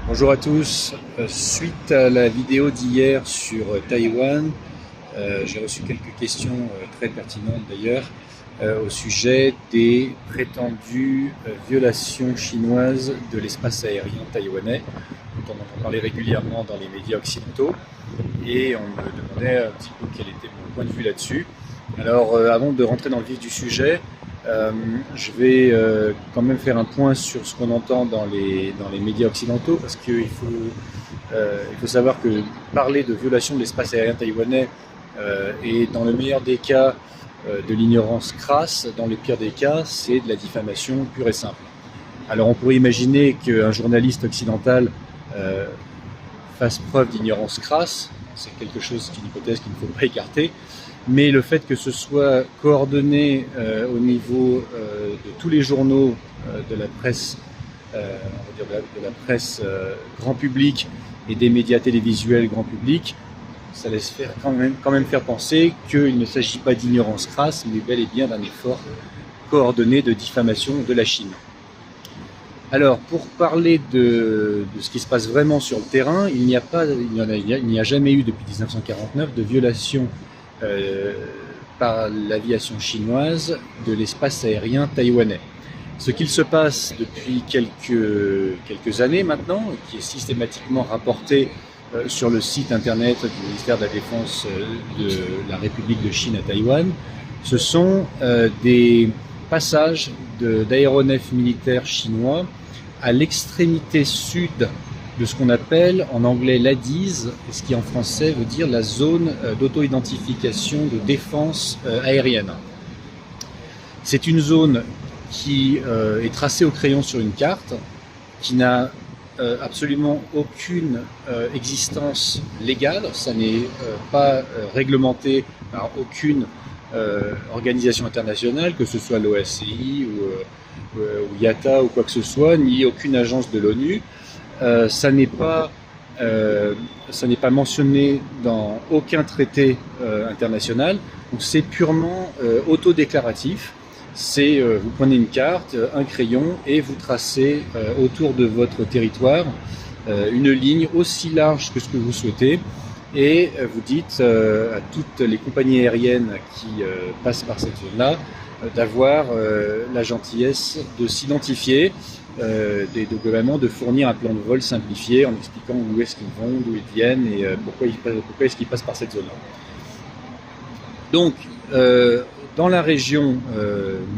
Bonjour à tous. Suite à la vidéo d'hier sur Taïwan, j'ai reçu quelques questions très pertinentes d'ailleurs au sujet des prétendues violations chinoises de l'espace aérien taïwanais, dont on entend parler régulièrement dans les médias occidentaux, et on me demandait un petit peu quel était mon point de vue là-dessus. Alors avant de rentrer dans le vif du sujet, je vais quand même faire un point sur ce qu'on entend dans les médias occidentaux, parce qu'il faut savoir que parler de violation de l'espace aérien taïwanais est dans le meilleur des cas de l'ignorance crasse, dans le pire des cas c'est de la diffamation pure et simple. Alors on pourrait imaginer qu'un journaliste occidental fasse preuve d'ignorance crasse, c'est quelque chose, c'est une hypothèse qu'il ne faut pas écarter, mais le fait que ce soit coordonné au niveau de tous les journaux de la presse, on va dire de la presse grand public et des médias télévisuels grand public, ça laisse faire quand même faire penser qu'il ne s'agit pas d'ignorance crasse, mais bel et bien d'un effort coordonné de diffamation de la Chine. Alors, pour parler de ce qui se passe vraiment sur le terrain, il n'y a jamais eu depuis 1949 de violation par l'aviation chinoise de l'espace aérien taïwanais. Ce qu'il se passe depuis quelques années maintenant, qui est systématiquement rapporté sur le site internet du ministère de la Défense de la République de Chine à Taïwan, ce sont des passages d'aéronefs militaires chinois à l'extrémité sud de ce qu'on appelle en anglais l'ADIZ, ce qui en français veut dire la zone d'auto-identification de défense aérienne. C'est une zone qui est tracée au crayon sur une carte, qui n'a absolument aucune existence légale, ça n'est pas réglementé par aucune organisation internationale, que ce soit l'OACI ou IATA ou quoi que ce soit, ni aucune agence de l'ONU. Ça n'est pas mentionné dans aucun traité international, donc c'est purement autodéclaratif. C'est vous prenez une carte, un crayon et vous tracez autour de votre territoire une ligne aussi large que ce que vous souhaitez, et vous dites à toutes les compagnies aériennes qui passent par cette zone-là d'avoir la gentillesse de s'identifier, globalement de fournir un plan de vol simplifié en expliquant où est-ce qu'ils vont, d'où ils viennent et pourquoi est-ce qu'ils passent par cette zone-là. Donc, dans la région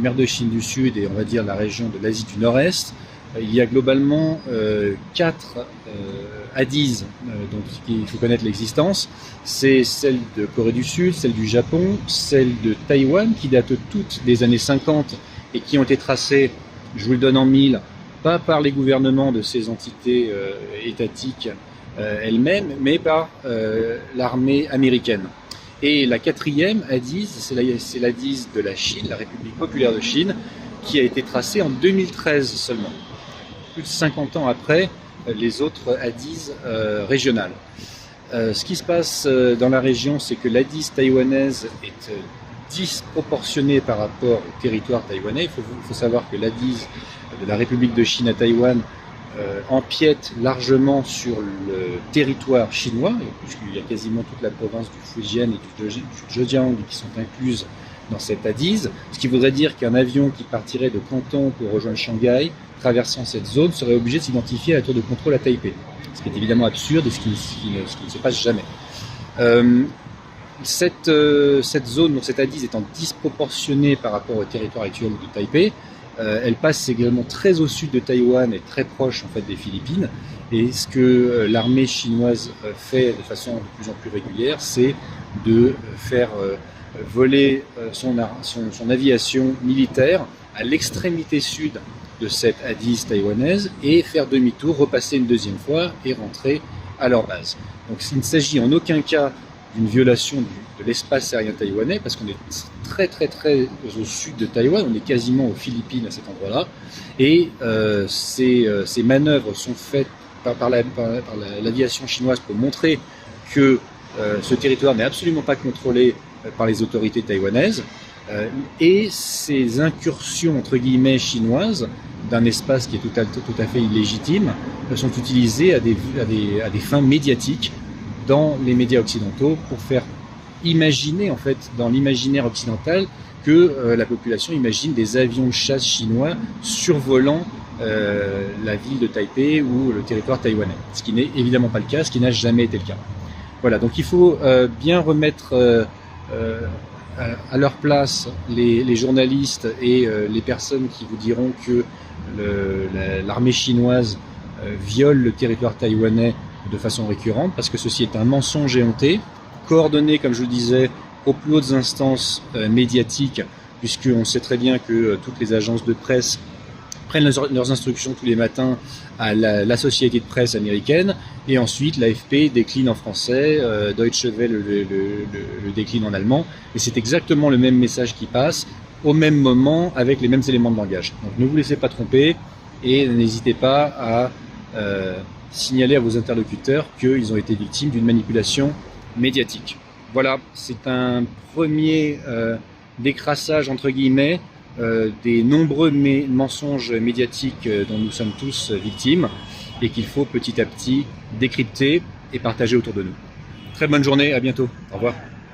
mer de Chine du Sud et on va dire la région de l'Asie du Nord-Est, il y a globalement 4 ADIZ dont il faut connaître l'existence. C'est celle de Corée du Sud, celle du Japon, celle de Taïwan qui datent toutes des années 50 et qui ont été tracées, je vous le donne en mille, pas par les gouvernements de ces entités étatiques elles-mêmes, mais par l'armée américaine. Et la 4e ADIZ, c'est l'ADIZ de la Chine, la République populaire de Chine, qui a été tracée en 2013 seulement, plus de 50 ans après les autres ADIZ régionales. Ce qui se passe dans la région, c'est que l'ADIZ taïwanaise est disproportionnée par rapport au territoire taïwanais. Il faut savoir que l'ADIZ de la République de Chine à Taïwan empiète largement sur le territoire chinois, puisqu'il y a quasiment toute la province du Fujian et du Zhejiang qui sont incluses dans cette ADIZ, ce qui voudrait dire qu'un avion qui partirait de Canton pour rejoindre Shanghai, traversant cette zone, serait obligé de s'identifier à la tour de contrôle à Taipei, ce qui est évidemment absurde et ce qui ne se passe jamais. Cette zone, donc cette ADIZ étant disproportionnée par rapport au territoire actuel de Taipei, elle passe également très au sud de Taïwan et très proche en fait des Philippines. Et ce que l'armée chinoise fait de façon de plus en plus régulière, c'est de faire voler son aviation militaire à l'extrémité sud de cette ADIZ taïwanaise et faire demi-tour, repasser une deuxième fois et rentrer à leur base. Donc il ne s'agit en aucun cas d'une violation de l'espace aérien taïwanais, parce qu'on est très au sud de Taïwan, on est quasiment aux Philippines à cet endroit-là, et ces manœuvres sont faites par l'aviation chinoise pour montrer que ce territoire n'est absolument pas contrôlé par les autorités taïwanaises, et ces incursions entre guillemets chinoises d'un espace qui est tout à fait illégitime sont utilisés à des fins médiatiques dans les médias occidentaux pour faire imaginer, en fait, dans l'imaginaire occidental, que la population imagine des avions de chasse chinois survolant la ville de Taipei ou le territoire taïwanais. Ce qui n'est évidemment pas le cas, ce qui n'a jamais été le cas. Voilà, donc il faut bien remettre à leur place les journalistes et les personnes qui vous diront que l'armée chinoise viole le territoire taïwanais de façon récurrente, parce que ceci est un mensonge éhonté, coordonné, comme je vous le disais, aux plus hautes instances médiatiques, puisqu'on sait très bien que toutes les agences de presse prennent leurs instructions tous les matins à la société de presse américaine, et ensuite l'AFP décline en français, Deutsche Welle le décline en allemand, et c'est exactement le même message qui passe au même moment avec les mêmes éléments de langage. Donc ne vous laissez pas tromper et n'hésitez pas à signaler à vos interlocuteurs qu'ils ont été victimes d'une manipulation médiatique. Voilà, c'est un premier décrassage entre guillemets des nombreux mensonges médiatiques dont nous sommes tous victimes et qu'il faut petit à petit décrypter et partager autour de nous. Très bonne journée, à bientôt, au revoir.